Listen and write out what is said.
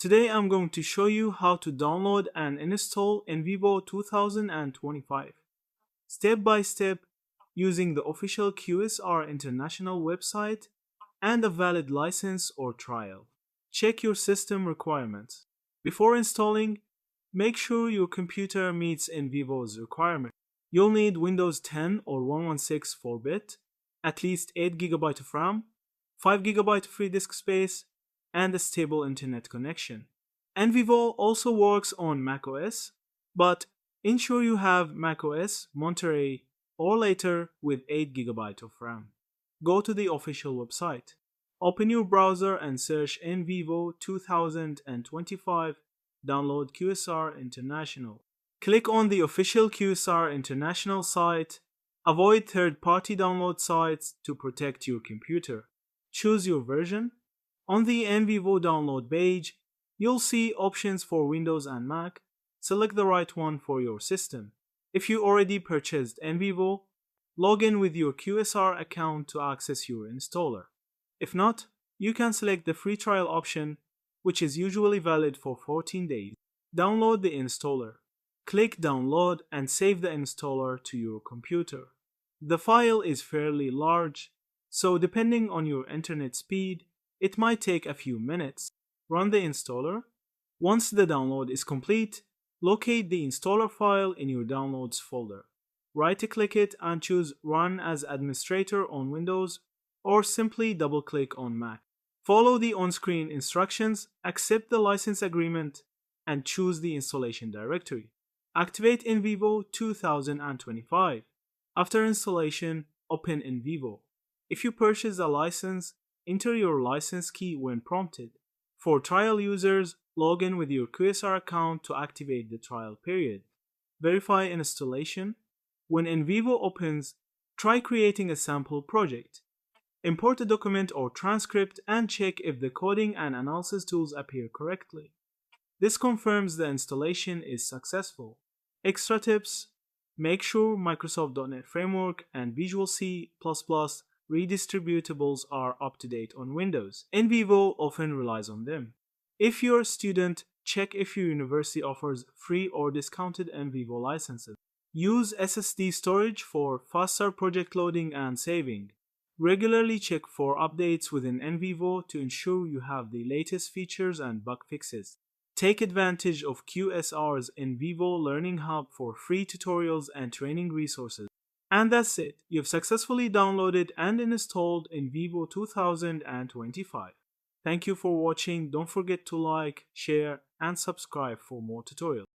Today I'm going to show you how to download and install Nvivo 2025 step by step using the official QSR International website and a valid license or trial. Check your system requirements. Before installing, make sure your computer meets Nvivo's requirements. You'll need Windows 10 or 116 4-bit, at least 8 GB of RAM, 5 GB of free disk space, and a stable internet connection. Nvivo also works on macOS, but ensure you have macOS Monterey or later with 8 GB of RAM. Go to the official website. Open your browser and search Nvivo 2025 Download QSR International. Click on the official QSR International site. Avoid third-party download sites to protect your computer. Choose your version. On the Nvivo download page, you'll see options for Windows and Mac. Select the right one for your system. If you already purchased Nvivo, log in with your QSR account to access your installer. If not, you can select the free trial option, which is usually valid for 14 days. Download the installer. Click Download and save the installer to your computer. The file is fairly large, so depending on your internet speed, it might take a few minutes. Run the installer. Once the download is complete, locate the installer file in your Downloads folder. Right-click it and choose Run as Administrator on Windows, or simply double-click on Mac. Follow the on-screen instructions, accept the license agreement, and choose the installation directory. Activate Nvivo 2025. After installation, open Nvivo. If you purchase a license, enter your license key when prompted. For trial users, log in with your QSR account to activate the trial period. Verify installation. When Nvivo opens, try creating a sample project. Import a document or transcript and check if the coding and analysis tools appear correctly. This confirms the installation is successful. Extra tips: make sure Microsoft.NET Framework and Visual C++ redistributables are up to date on Windows. Nvivo often relies on them. If you're a student, check if your university offers free or discounted Nvivo licenses. Use SSD storage for faster project loading and saving. Regularly check for updates within Nvivo to ensure you have the latest features and bug fixes. Take advantage of QSR's Nvivo Learning Hub for free tutorials and training resources. And that's it. You've successfully downloaded and installed Nvivo 2025. Thank you for watching. Don't forget to like, share, and subscribe for more tutorials.